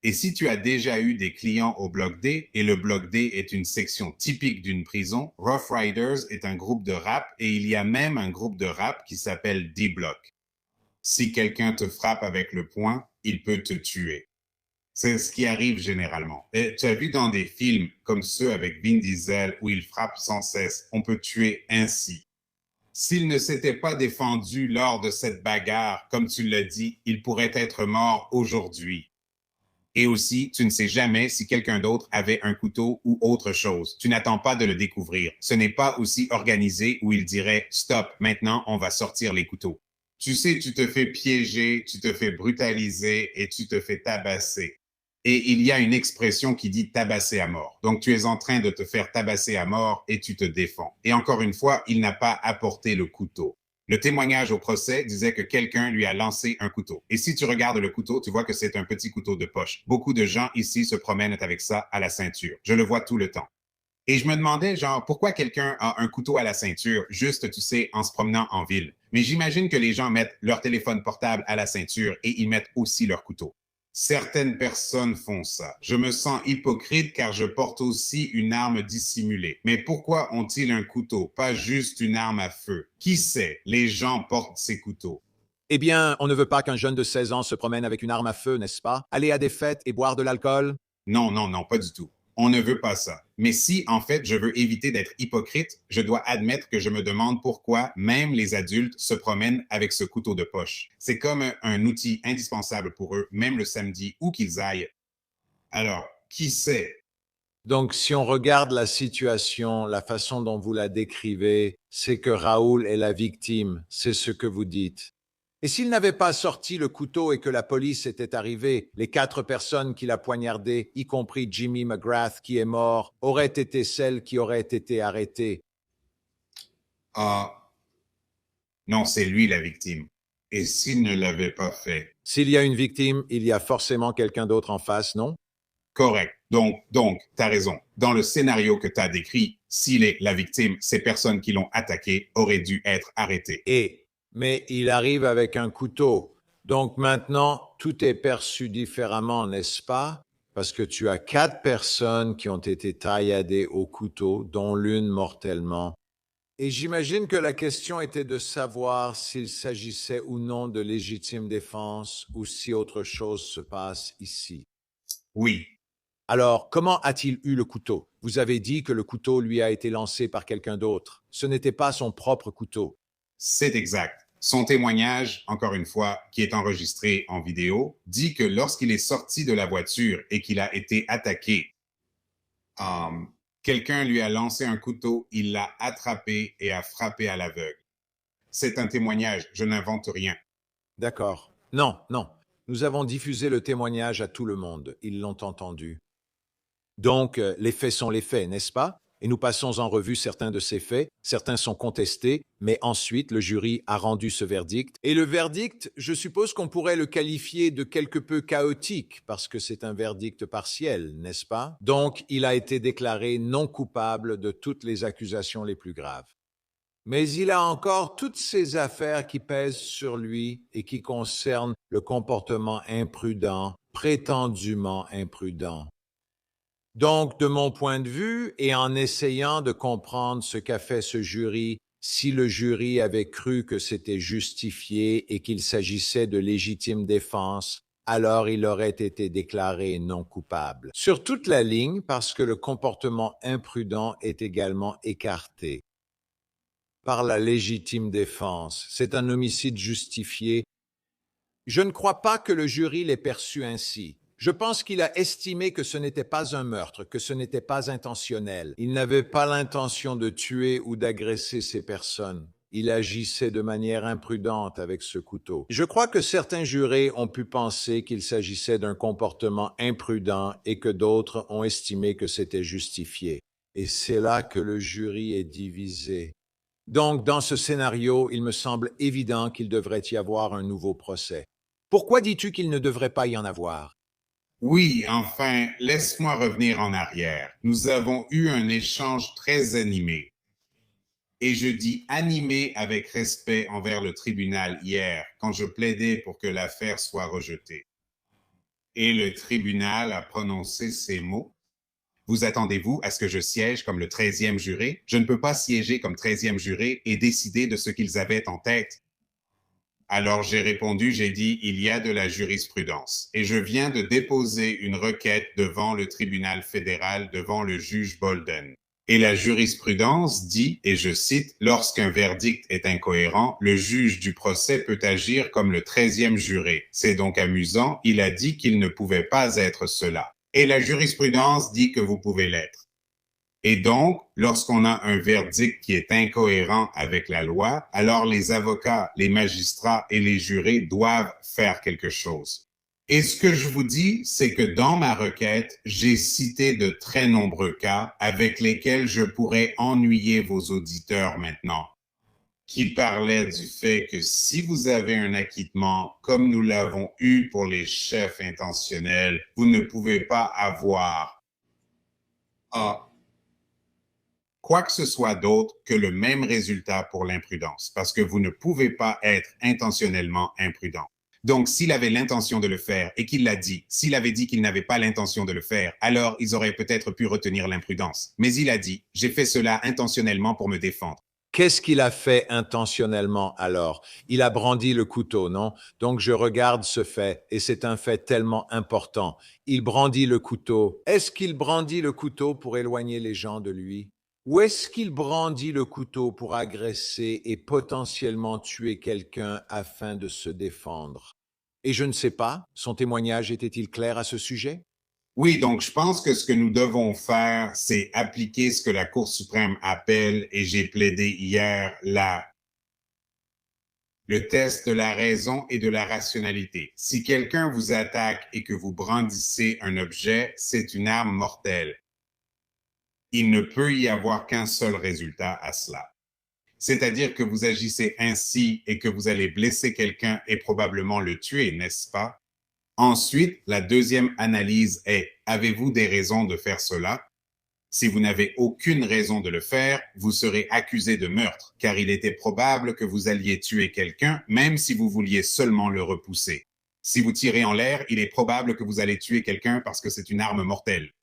Et si tu as déjà eu des clients au Bloc D, et le Bloc D est une section typique d'une prison, Rough Riders est un groupe de rap et il y a même un groupe de rap qui s'appelle D-Block. Si quelqu'un te frappe avec le poing, il peut te tuer. C'est ce qui arrive généralement. Et tu as vu dans des films comme ceux avec Vin Diesel où il frappe sans cesse, on peut tuer ainsi. S'il ne s'était pas défendu lors de cette bagarre, comme tu l'as dit, il pourrait être mort aujourd'hui. Et aussi, tu ne sais jamais si quelqu'un d'autre avait un couteau ou autre chose. Tu n'attends pas de le découvrir. Ce n'est pas aussi organisé où il dirait « Stop, maintenant on va sortir les couteaux ». Tu sais, tu te fais piéger, tu te fais brutaliser et tu te fais tabasser. Et il y a une expression qui dit tabasser à mort. Donc tu es en train de te faire tabasser à mort et tu te défends. Et encore une fois, il n'a pas apporté le couteau. Le témoignage au procès disait que quelqu'un lui a lancé un couteau. Et si tu regardes le couteau, tu vois que c'est un petit couteau de poche. Beaucoup de gens ici se promènent avec ça à la ceinture. Je le vois tout le temps. Et je me demandais, genre, pourquoi quelqu'un a un couteau à la ceinture, juste, tu sais, en se promenant en ville. Mais j'imagine que les gens mettent leur téléphone portable à la ceinture et ils mettent aussi leur couteau. Certaines personnes font ça. Je me sens hypocrite car je porte aussi une arme dissimulée. Mais pourquoi ont-ils un couteau, pas juste une arme à feu? Qui sait? Les gens portent ces couteaux. Eh bien, on ne veut pas qu'un jeune de 16 ans se promène avec une arme à feu, n'est-ce pas? Aller à des fêtes et boire de l'alcool? Non, non, non, pas du tout. On ne veut pas ça. Mais si, en fait, je veux éviter d'être hypocrite, je dois admettre que je me demande pourquoi même les adultes se promènent avec ce couteau de poche. C'est comme un outil indispensable pour eux, même le samedi, où qu'ils aillent. Alors, qui sait? Donc, si on regarde la situation, la façon dont vous la décrivez, c'est que Raoul est la victime, c'est ce que vous dites. Et s'il n'avait pas sorti le couteau et que la police était arrivée, les 4 personnes qui l'a poignardé, y compris Jimmy McGrath qui est mort, auraient été celles qui auraient été arrêtées. Ah, non, c'est lui la victime. Et s'il ne l'avait pas fait? S'il y a une victime, il y a forcément quelqu'un d'autre en face, non? Correct. Donc, t'as raison. Dans le scénario que t'as décrit, s'il est la victime, ces personnes qui l'ont attaqué auraient dû être arrêtées. Mais il arrive avec un couteau. Donc maintenant, tout est perçu différemment, n'est-ce pas? Parce que tu as 4 personnes qui ont été tailladées au couteau, dont l'une mortellement. Et j'imagine que la question était de savoir s'il s'agissait ou non de légitime défense ou si autre chose se passe ici. Oui. Alors, comment a-t-il eu le couteau? Vous avez dit que le couteau lui a été lancé par quelqu'un d'autre. Ce n'était pas son propre couteau. C'est exact. Son témoignage, encore une fois, qui est enregistré en vidéo, dit que lorsqu'il est sorti de la voiture et qu'il a été attaqué, quelqu'un lui a lancé un couteau, il l'a attrapé et a frappé à l'aveugle. C'est un témoignage, je n'invente rien. D'accord. Non. Nous avons diffusé le témoignage à tout le monde. Ils l'ont entendu. Donc, les faits sont les faits, n'est-ce pas? Et nous passons en revue certains de ces faits, certains sont contestés, mais ensuite le jury a rendu ce verdict. Et le verdict, je suppose qu'on pourrait le qualifier de quelque peu chaotique, parce que c'est un verdict partiel, n'est-ce pas? Donc, il a été déclaré non coupable de toutes les accusations les plus graves. Mais il a encore toutes ces affaires qui pèsent sur lui et qui concernent le comportement imprudent, prétendument imprudent. Donc, de mon point de vue, et en essayant de comprendre ce qu'a fait ce jury, si le jury avait cru que c'était justifié et qu'il s'agissait de légitime défense, alors il aurait été déclaré non coupable. Sur toute la ligne, parce que le comportement imprudent est également écarté par la légitime défense. C'est un homicide justifié. Je ne crois pas que le jury l'ait perçu ainsi. Je pense qu'il a estimé que ce n'était pas un meurtre, que ce n'était pas intentionnel. Il n'avait pas l'intention de tuer ou d'agresser ces personnes. Il agissait de manière imprudente avec ce couteau. Je crois que certains jurés ont pu penser qu'il s'agissait d'un comportement imprudent et que d'autres ont estimé que c'était justifié. Et c'est là que le jury est divisé. Donc, dans ce scénario, il me semble évident qu'il devrait y avoir un nouveau procès. Pourquoi dis-tu qu'il ne devrait pas y en avoir? Oui, enfin, laisse-moi revenir en arrière. Nous avons eu un échange très animé. Et je dis animé avec respect envers le tribunal hier, quand je plaidais pour que l'affaire soit rejetée. Et le tribunal a prononcé ces mots. Vous attendez-vous à ce que je siège comme le 13e juré? Je ne peux pas siéger comme 13e juré et décider de ce qu'ils avaient en tête. Alors j'ai répondu, j'ai dit, il y a de la jurisprudence. Et je viens de déposer une requête devant le tribunal fédéral, devant le juge Bolden. Et la jurisprudence dit, et je cite, lorsqu'un verdict est incohérent, le juge du procès peut agir comme le 13e juré. C'est donc amusant, il a dit qu'il ne pouvait pas être cela. Et la jurisprudence dit que vous pouvez l'être. Et donc, lorsqu'on a un verdict qui est incohérent avec la loi, alors les avocats, les magistrats et les jurés doivent faire quelque chose. Et ce que je vous dis, c'est que dans ma requête, j'ai cité de très nombreux cas avec lesquels je pourrais ennuyer vos auditeurs maintenant, qui parlaient du fait que si vous avez un acquittement, comme nous l'avons eu pour les chefs intentionnels, vous ne pouvez pas avoir quoi que ce soit d'autre que le même résultat pour l'imprudence, parce que vous ne pouvez pas être intentionnellement imprudent. Donc, s'il avait l'intention de le faire et qu'il l'a dit, s'il avait dit qu'il n'avait pas l'intention de le faire, alors ils auraient peut-être pu retenir l'imprudence. Mais il a dit, j'ai fait cela intentionnellement pour me défendre. Qu'est-ce qu'il a fait intentionnellement alors? Il a brandi le couteau, non? Donc je regarde ce fait, et c'est un fait tellement important. Il brandit le couteau. Est-ce qu'il brandit le couteau pour éloigner les gens de lui? Ou est-ce qu'il brandit le couteau pour agresser et potentiellement tuer quelqu'un afin de se défendre? Et je ne sais pas, son témoignage était-il clair à ce sujet? Oui, donc je pense que ce que nous devons faire, c'est appliquer ce que la Cour suprême appelle, et j'ai plaidé hier, le test de la raison et de la rationalité. Si quelqu'un vous attaque et que vous brandissez un objet, c'est une arme mortelle. Il ne peut y avoir qu'un seul résultat à cela. C'est-à-dire que vous agissez ainsi et que vous allez blesser quelqu'un et probablement le tuer, n'est-ce pas? Ensuite, la deuxième analyse est, avez-vous des raisons de faire cela? Si vous n'avez aucune raison de le faire, vous serez accusé de meurtre, car il était probable que vous alliez tuer quelqu'un, même si vous vouliez seulement le repousser. Si vous tirez en l'air, il est probable que vous allez tuer quelqu'un parce que c'est une arme mortelle.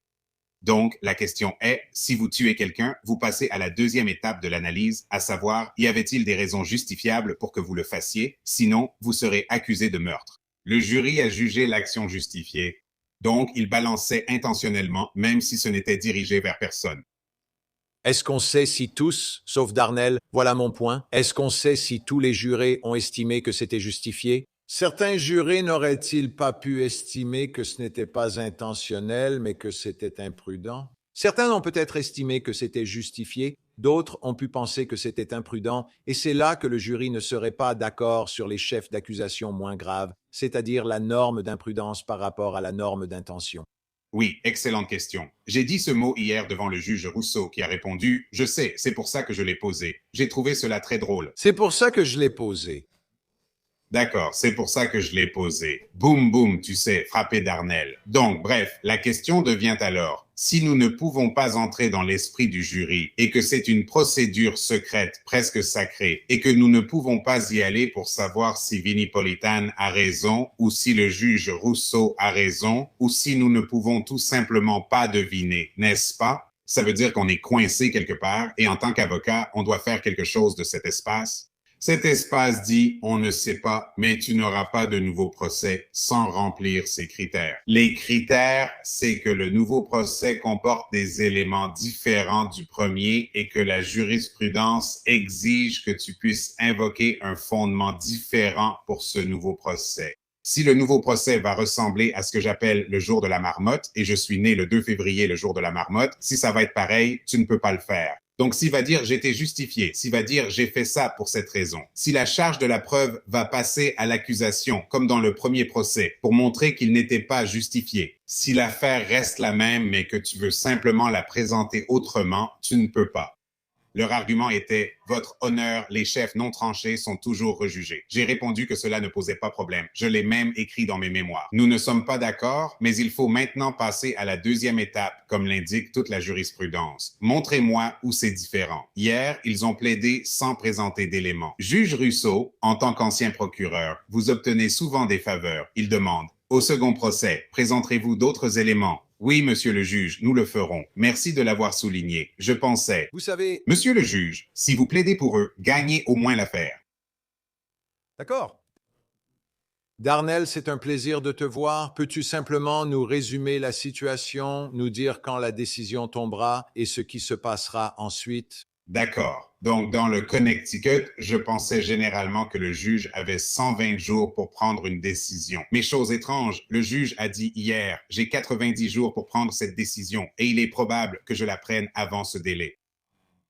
Donc, la question est, si vous tuez quelqu'un, vous passez à la deuxième étape de l'analyse, à savoir, y avait-il des raisons justifiables pour que vous le fassiez? Sinon, vous serez accusé de meurtre. Le jury a jugé l'action justifiée. Donc, il balançait intentionnellement, même si ce n'était dirigé vers personne. Est-ce qu'on sait si tous, sauf Darnell, voilà mon point, est-ce qu'on sait si tous les jurés ont estimé que c'était justifié? Certains jurés n'auraient-ils pas pu estimer que ce n'était pas intentionnel, mais que c'était imprudent? Certains ont peut-être estimé que c'était justifié, d'autres ont pu penser que c'était imprudent, et c'est là que le jury ne serait pas d'accord sur les chefs d'accusation moins graves, c'est-à-dire la norme d'imprudence par rapport à la norme d'intention. Oui, excellente question. J'ai dit ce mot hier devant le juge Rousseau qui a répondu « Je sais, c'est pour ça que je l'ai posé. J'ai trouvé cela très drôle. » C'est pour ça que je l'ai posé. D'accord, c'est pour ça que je l'ai posé. Boum, boum, tu sais, frappé Darnell. Donc, bref, la question devient alors, si nous ne pouvons pas entrer dans l'esprit du jury et que c'est une procédure secrète, presque sacrée, et que nous ne pouvons pas y aller pour savoir si Vinnie Politan a raison ou si le juge Rousseau a raison ou si nous ne pouvons tout simplement pas deviner, n'est-ce pas? Ça veut dire qu'on est coincé quelque part et en tant qu'avocat, on doit faire quelque chose de cet espace. Cet espace dit « on ne sait pas, mais tu n'auras pas de nouveau procès sans remplir ces critères ». Les critères, c'est que le nouveau procès comporte des éléments différents du premier et que la jurisprudence exige que tu puisses invoquer un fondement différent pour ce nouveau procès. Si le nouveau procès va ressembler à ce que j'appelle le jour de la marmotte, et je suis né le 2 février, le jour de la marmotte, si ça va être pareil, tu ne peux pas le faire. Donc, s'il va dire « j'étais justifié », s'il va dire « j'ai fait ça pour cette raison », si la charge de la preuve va passer à l'accusation, comme dans le premier procès, pour montrer qu'il n'était pas justifié, si l'affaire reste la même mais que tu veux simplement la présenter autrement, tu ne peux pas. Leur argument était « Votre honneur, les chefs non tranchés sont toujours rejugés ». J'ai répondu que cela ne posait pas problème. Je l'ai même écrit dans mes mémoires. Nous ne sommes pas d'accord, mais il faut maintenant passer à la deuxième étape, comme l'indique toute la jurisprudence. Montrez-moi où c'est différent. Hier, ils ont plaidé sans présenter d'éléments. Juge Rousseau, en tant qu'ancien procureur, vous obtenez souvent des faveurs. Il demande « Au second procès, présenterez-vous d'autres éléments ?» Oui, monsieur le juge, nous le ferons. Merci de l'avoir souligné. Je pensais... Vous savez... Monsieur le juge, si vous plaidez pour eux, gagnez au moins l'affaire. D'accord. Darnell, c'est un plaisir de te voir. Peux-tu simplement nous résumer la situation, nous dire quand la décision tombera et ce qui se passera ensuite? D'accord. Donc, dans le Connecticut, je pensais généralement que le juge avait 120 jours pour prendre une décision. Mais chose étrange, le juge a dit hier, j'ai 90 jours pour prendre cette décision et il est probable que je la prenne avant ce délai.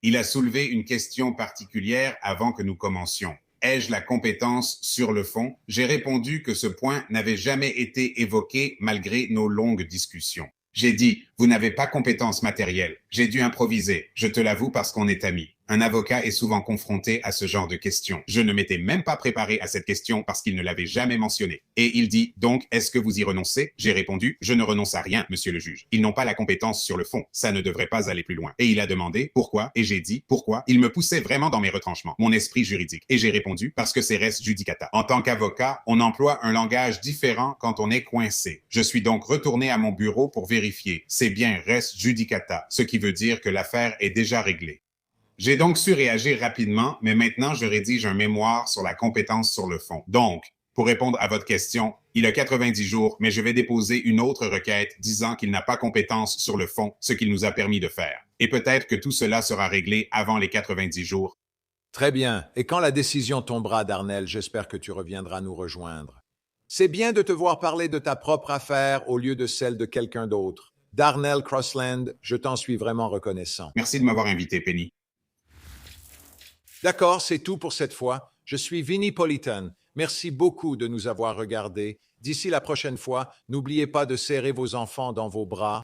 Il a soulevé une question particulière avant que nous commencions. Ai-je la compétence sur le fond? J'ai répondu que ce point n'avait jamais été évoqué malgré nos longues discussions. J'ai dit, vous n'avez pas compétence matérielle. J'ai dû improviser. Je te l'avoue parce qu'on est amis. Un avocat est souvent confronté à ce genre de questions. Je ne m'étais même pas préparé à cette question parce qu'il ne l'avait jamais mentionnée. Et il dit, donc, est-ce que vous y renoncez? J'ai répondu, je ne renonce à rien, monsieur le juge. Ils n'ont pas la compétence sur le fond. Ça ne devrait pas aller plus loin. Et il a demandé, pourquoi? Et j'ai dit, pourquoi? Il me poussait vraiment dans mes retranchements, mon esprit juridique. Et j'ai répondu, parce que c'est res judicata. En tant qu'avocat, on emploie un langage différent quand on est coincé. Je suis donc retourné à mon bureau pour vérifier. C'est bien res judicata, ce qui veut dire que l'affaire est déjà réglée. J'ai donc su réagir rapidement, mais maintenant je rédige un mémoire sur la compétence sur le fond. Donc, pour répondre à votre question, il a 90 jours, mais je vais déposer une autre requête disant qu'il n'a pas compétence sur le fond, ce qu'il nous a permis de faire. Et peut-être que tout cela sera réglé avant les 90 jours. Très bien. Et quand la décision tombera, Darnell, j'espère que tu reviendras nous rejoindre. C'est bien de te voir parler de ta propre affaire au lieu de celle de quelqu'un d'autre. Darnell Crossland, je t'en suis vraiment reconnaissant. Merci de m'avoir invité, Penny. D'accord, c'est tout pour cette fois. Je suis Vinnie Politan. Merci beaucoup de nous avoir regardés. D'ici la prochaine fois, n'oubliez pas de serrer vos enfants dans vos bras